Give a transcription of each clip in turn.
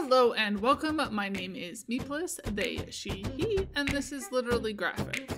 Hello and welcome. My name is Meepless, they, she, he, and this is Literally Graphic.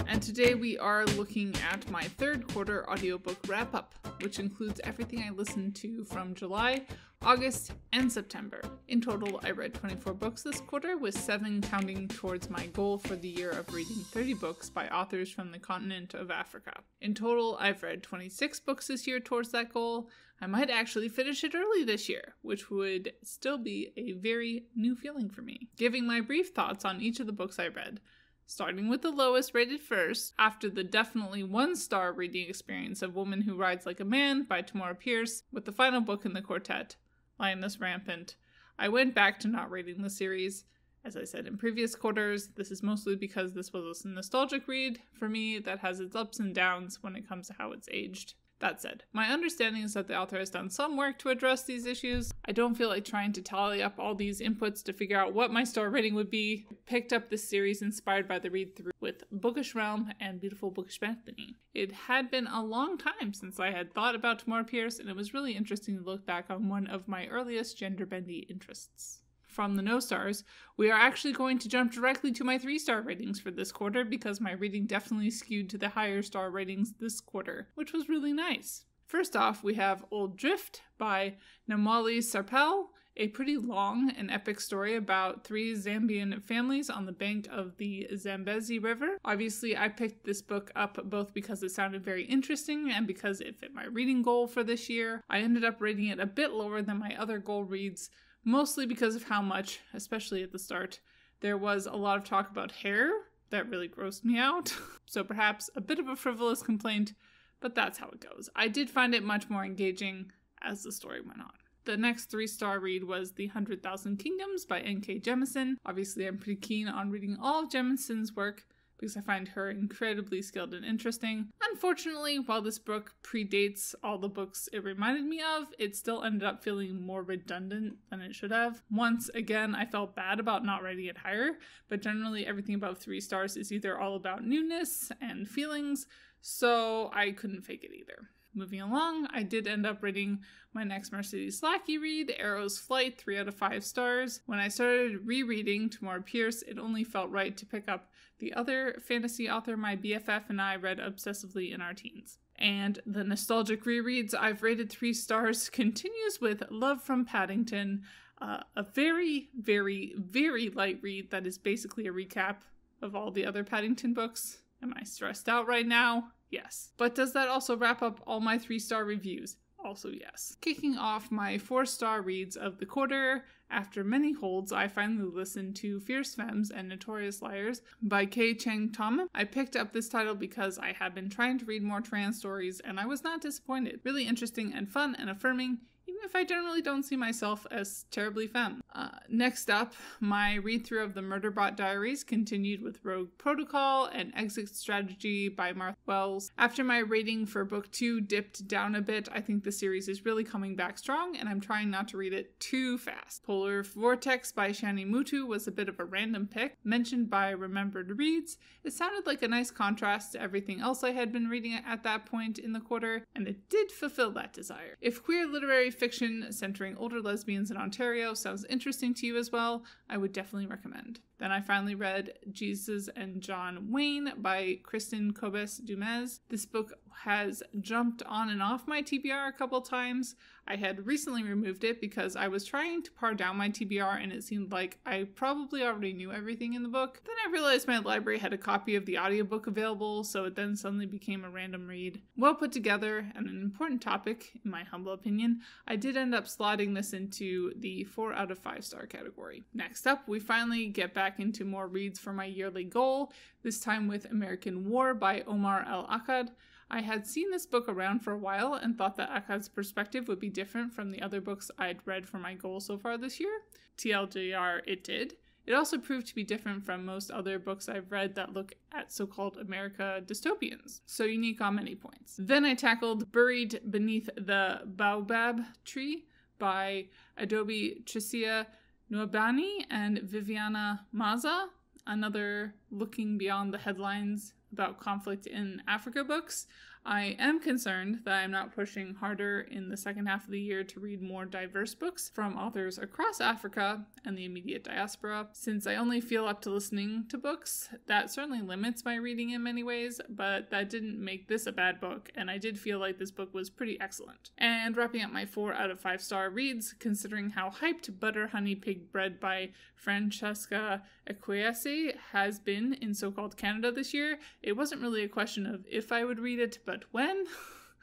And today we are looking at my third quarter audiobook wrap-up, which includes everything I listened to from July, August, and September. In total, I read 24 books this quarter, with 7 counting towards my goal for the year of reading 30 books by authors from the continent of Africa. In total, I've read 26 books this year towards that goal. I might actually finish it early this year, which would still be a very new feeling for me. Giving my brief thoughts on each of the books I read, starting with the lowest rated first, after the definitely 1-star reading experience of Woman Who Rides Like a Man by Tamora Pierce, with the final book in the quartet, Lioness, Rampant, I went back to not rating the series. As I said in previous quarters, this is mostly because this was a nostalgic read for me that has its ups and downs when it comes to how it's aged. That said, my understanding is that the author has done some work to address these issues. I don't feel like trying to tally up all these inputs to figure out what my star rating would be. I picked up this series inspired by the read-through with Bookish Realm and Beautiful Bookish Bethany. It had been a long time since I had thought about Tamora Pierce, and it was really interesting to look back on one of my earliest gender-bendy interests. From the no stars, we are actually going to jump directly to my 3-star ratings for this quarter because my reading definitely skewed to the higher star ratings this quarter, which was really nice. First off, we have Old Drift by Namwali Serpell, a pretty long and epic story about 3 Zambian families on the bank of the Zambezi River. Obviously, I picked this book up both because it sounded very interesting and because it fit my reading goal for this year. I ended up rating it a bit lower than my other goal reads, mostly because of how much, especially at the start, there was a lot of talk about hair that really grossed me out. So perhaps a bit of a frivolous complaint, but that's how it goes. I did find it much more engaging as the story went on. The next 3-star read was The 100,000 Kingdoms by N.K. Jemisin. Obviously, I'm pretty keen on reading all of Jemisin's work because I find her incredibly skilled and interesting. Unfortunately, while this book predates all the books it reminded me of, it still ended up feeling more redundant than it should have. Once again, I felt bad about not rating it higher, but generally everything above 3 stars is either all about newness and feelings, so I couldn't fake it either. Moving along, I did end up rating my next Mercedes Lackey read, Arrow's Flight, 3 out of 5 stars. When I started rereading Tamora Pierce, it only felt right to pick up the other fantasy author my BFF and I read obsessively in our teens. And the nostalgic rereads I've rated 3 stars continues with Love from Paddington, a very, very, very light read that is basically a recap of all the other Paddington books. Am I stressed out right now? Yes. But does that also wrap up all my 3-star reviews? Also yes. Kicking off my 4-star reads of the quarter, after many holds, I finally listened to Fierce Femmes and Notorious Liars by Cheng Thom. I picked up this title because I had been trying to read more trans stories, and I was not disappointed. Really interesting and fun and affirming, even if I generally don't see myself as terribly femme. Next up, my read-through of the Murderbot Diaries continued with Rogue Protocol and Exit Strategy by Martha Wells. After my rating for book 2 dipped down a bit, I think the series is really coming back strong, and I'm trying not to read it too fast. Polar Vortex by Shani Mootoo was a bit of a random pick, mentioned by Remembered Reads. It sounded like a nice contrast to everything else I had been reading at that point in the quarter, and it did fulfill that desire. If queer literary fiction centering older lesbians in Ontario sounds interesting to you as well, I would definitely recommend. Then I finally read Jesus and John Wayne by Kristin DuMez. This book has jumped on and off my TBR a couple times. I had recently removed it because I was trying to par down my TBR and it seemed like I probably already knew everything in the book. Then I realized my library had a copy of the audiobook available, so it then suddenly became a random read. Well put together and an important topic, in my humble opinion, I did end up slotting this into the 4 out of 5 star category. Next up, we finally get back into more reads for my yearly goal, this time with American War by Omar Akkad. I had seen this book around for a while and thought that Akkad's perspective would be different from the other books I'd read for my goal so far this year. TLDR, it did. It also proved to be different from most other books I've read that look at so-called America dystopians, so unique on many points. Then I tackled Buried Beneath the Baobab Tree by Adaobi, Tricia, Nwaubani, and Viviana Mazza, another looking beyond the headlines about conflict in Africa books. I am concerned that I'm not pushing harder in the second half of the year to read more diverse books from authors across Africa and the immediate diaspora. Since I only feel up to listening to books, that certainly limits my reading in many ways, but that didn't make this a bad book, and I did feel like this book was pretty excellent. And wrapping up my 4 out of 5 star reads, considering how hyped Butter Honey Pig Bread by Francesca Equiese has been in so-called Canada this year, it wasn't really a question of if I would read it, but when.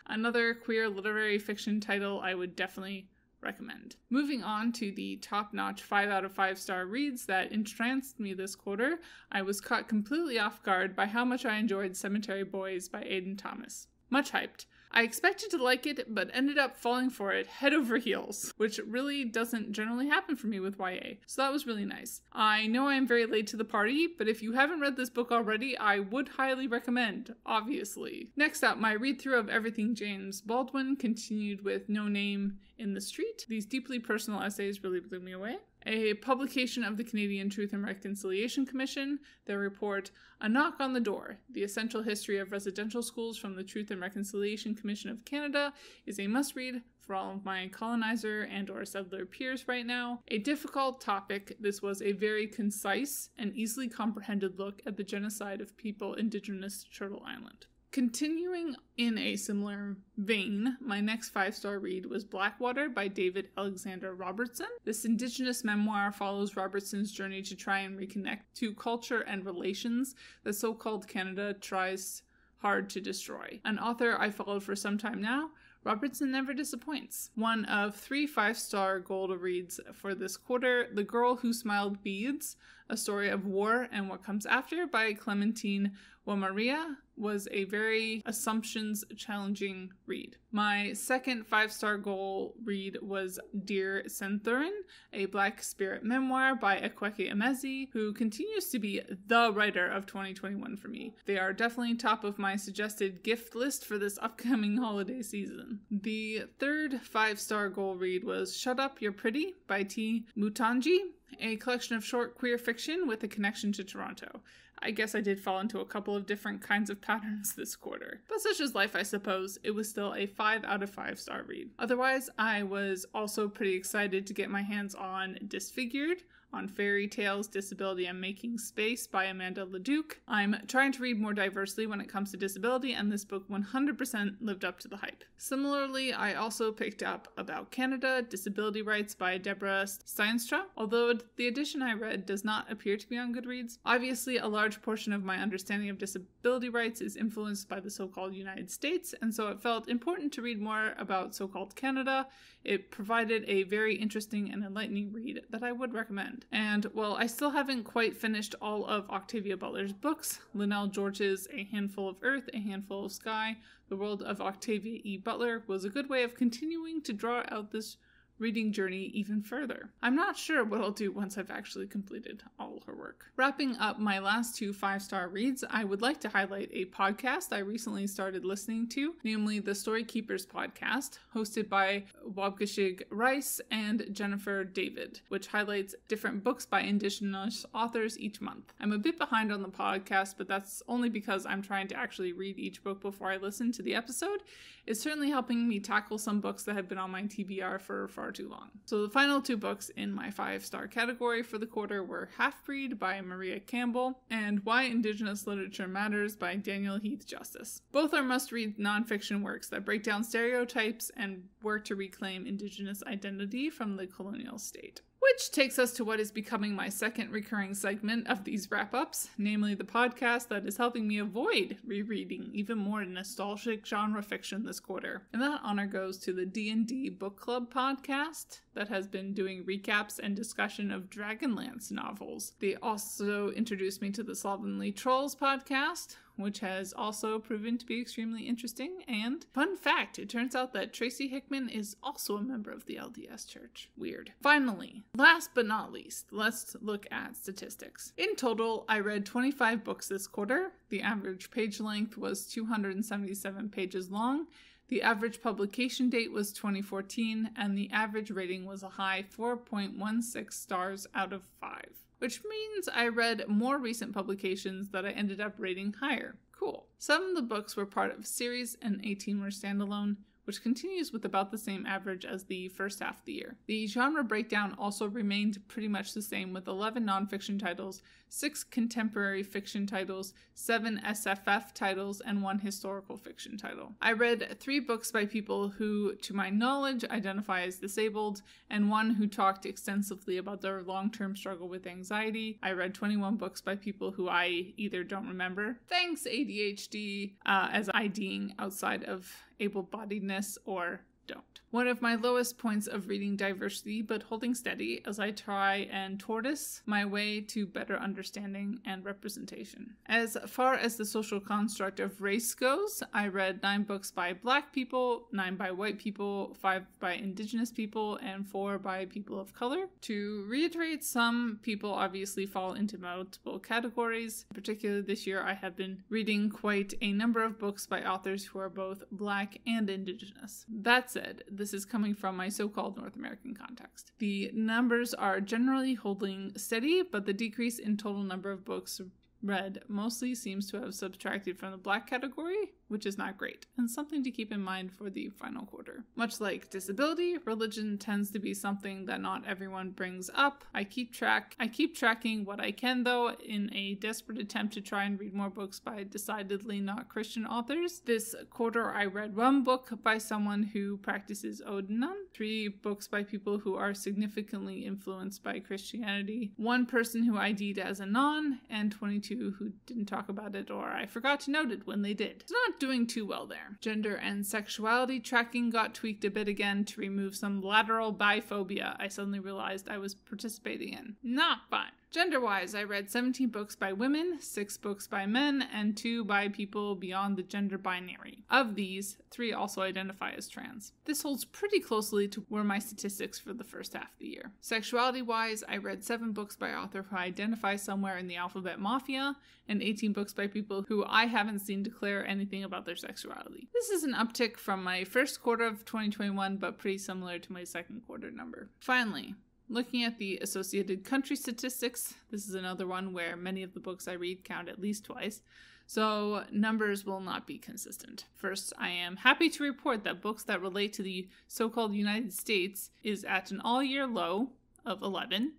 Another queer literary fiction title I would definitely recommend. Moving on to the top-notch 5 out of 5 star reads that entranced me this quarter, I was caught completely off guard by how much I enjoyed Cemetery Boys by Aiden Thomas. Much hyped. I expected to like it, but ended up falling for it head over heels, which really doesn't generally happen for me with YA, so that was really nice. I know I am very late to the party, but if you haven't read this book already, I would highly recommend, obviously. Next up, my read-through of everything James Baldwin continued with No Name in the Street. These deeply personal essays really blew me away. A publication of the Canadian Truth and Reconciliation Commission, their report, A Knock on the Door, The Essential History of Residential Schools from the Truth and Reconciliation Commission of Canada, is a must-read for all of my colonizer and or settler peers right now. A difficult topic, this was a very concise and easily comprehended look at the genocide of people indigenous to Turtle Island. Continuing in a similar vein, my next 5-star read was Blackwater by David Alexander Robertson. This Indigenous memoir follows Robertson's journey to try and reconnect to culture and relations that so-called Canada tries hard to destroy. An author I followed for some time now, Robertson never disappoints. One of 3 5-star gold reads for this quarter, The Girl Who Smiled Beads, A Story of War and What Comes After by Clemantine Wamariya, was a very assumptions-challenging read. My second 5-star goal read was Dear Senthurin, a Black Spirit memoir by Akwaeke Emezi, who continues to be the writer of 2021 for me. They are definitely top of my suggested gift list for this upcoming holiday season. The third 5-star goal read was Shut Up, You're Pretty by T. Mutanji, a collection of short queer fiction with a connection to Toronto. I guess I did fall into a couple of different kinds of patterns this quarter. But such is life, I suppose. It was still a 5 out of 5 star read. Otherwise, I was also pretty excited to get my hands on Disfigured, on Fairy Tales, Disability and Making Space by Amanda Leduc. I'm trying to read more diversely when it comes to disability, and this book 100% lived up to the hype. Similarly, I also picked up About Canada, Disability Rights by Deborah Steinstra, although the edition I read does not appear to be on Goodreads. Obviously, a large portion of my understanding of disability rights is influenced by the so-called United States, and so it felt important to read more about so-called Canada. It provided a very interesting and enlightening read that I would recommend. And while I still haven't quite finished all of Octavia Butler's books, Linnell George's A Handful of Earth, A Handful of Sky, The World of Octavia E. Butler was a good way of continuing to draw out this reading journey even further. I'm not sure what I'll do once I've actually completed all her work. Wrapping up my last 2 5-star reads, I would like to highlight a podcast I recently started listening to, namely the Story Keepers podcast, hosted by Wabgashig Rice and Jennifer David, which highlights different books by Indigenous authors each month. I'm a bit behind on the podcast, but that's only because I'm trying to actually read each book before I listen to the episode. It's certainly helping me tackle some books that have been on my TBR for far too long. So the final 2 books in my 5-star category for the quarter were Half-Breed by Maria Campbell and Why Indigenous Literature Matters by Daniel Heath Justice. Both are must-read nonfiction works that break down stereotypes and work to reclaim Indigenous identity from the colonial state. Which takes us to what is becoming my second recurring segment of these wrap-ups, namely the podcast that is helping me avoid rereading even more nostalgic genre fiction this quarter. And that honor goes to the D&D Book Club podcast that has been doing recaps and discussion of Dragonlance novels. They also introduced me to the Slovenly Trolls podcast, which has also proven to be extremely interesting. And fun fact, it turns out that Tracy Hickman is also a member of the LDS Church. Weird. Finally, last but not least, let's look at statistics. In total, I read 25 books this quarter. The average page length was 277 pages long. The average publication date was 2014, and the average rating was a high 4.16 stars out of 5. Which means I read more recent publications that I ended up rating higher. Cool. 7 of the books were part of a series and 18 were standalone, which continues with about the same average as the first half of the year. The genre breakdown also remained pretty much the same, with 11 nonfiction titles, 6 contemporary fiction titles, 7 SFF titles, and 1 historical fiction title. I read 3 books by people who, to my knowledge, identify as disabled, and 1 who talked extensively about their long-term struggle with anxiety. I read 21 books by people who I either don't remember, thanks ADHD, as IDing outside of able-bodiedness, or don't. One of my lowest points of reading diversity, but holding steady as I try and tortoise my way to better understanding and representation. As far as the social construct of race goes, I read 9 books by Black people, 9 by white people, 5 by Indigenous people, and 4 by people of color. To reiterate, some people obviously fall into multiple categories. Particularly this year, I have been reading quite a number of books by authors who are both Black and Indigenous. That said, this is coming from my so-called North American context. The numbers are generally holding steady, but the decrease in total number of books read mostly seems to have subtracted from the Black category, which is not great, and something to keep in mind for the final quarter. Much like disability, religion tends to be something that not everyone brings up. I keep tracking what I can, though, in a desperate attempt to try and read more books by decidedly not Christian authors. This quarter I read 1 book by someone who practices Odinum, 3 books by people who are significantly influenced by Christianity, 1 person who ID'd as a non, and 22 who didn't talk about it, or I forgot to note it when they did. It's not doing too well there. Gender and sexuality tracking got tweaked a bit again to remove some lateral biphobia I suddenly realized I was participating in. Not fun. Gender-wise, I read 17 books by women, 6 books by men, and 2 by people beyond the gender binary. Of these, 3 also identify as trans. This holds pretty closely to were my statistics for the first half of the year. Sexuality-wise, I read 7 books by author who identify somewhere in the alphabet mafia, and 18 books by people who I haven't seen declare anything about their sexuality. This is an uptick from my first quarter of 2021, but pretty similar to my second quarter number. Finally, looking at the associated country statistics, this is another one where many of the books I read count at least twice, so numbers will not be consistent. First, I am happy to report that books that relate to the so-called United States is at an all-year low of 11,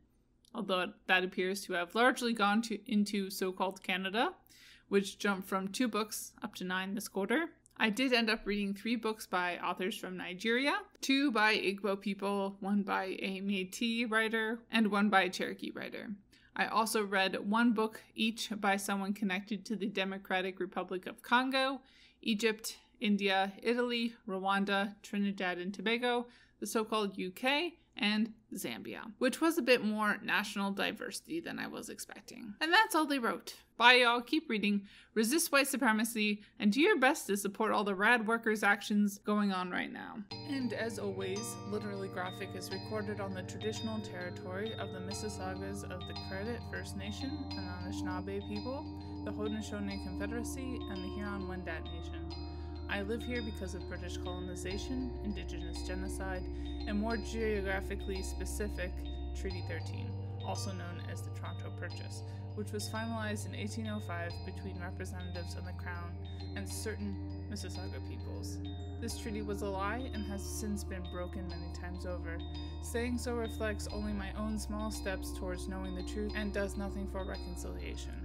although that appears to have largely gone into so-called Canada, which jumped from 2 books up to 9 this quarter. I did end up reading 3 books by authors from Nigeria, 2 by Igbo people, 1 by a Métis writer, and 1 by a Cherokee writer. I also read 1 book each by someone connected to the Democratic Republic of Congo, Egypt, India, Italy, Rwanda, Trinidad and Tobago, the so-called UK, and Zambia, which was a bit more national diversity than I was expecting. And that's all they wrote. Bye y'all, keep reading, resist white supremacy, and do your best to support all the rad workers' actions going on right now. And as always, Literally Graphic is recorded on the traditional territory of the Mississaugas of the Credit First Nation and Anishinaabe people, the Haudenosaunee Confederacy, and the Huron-Wendat Nation. I live here because of British colonization, Indigenous genocide, and more geographically specific, Treaty 13, also known as the Toronto Purchase, which was finalized in 1805 between representatives of the Crown and certain Mississauga peoples. This treaty was a lie and has since been broken many times over. Saying so reflects only my own small steps towards knowing the truth and does nothing for reconciliation.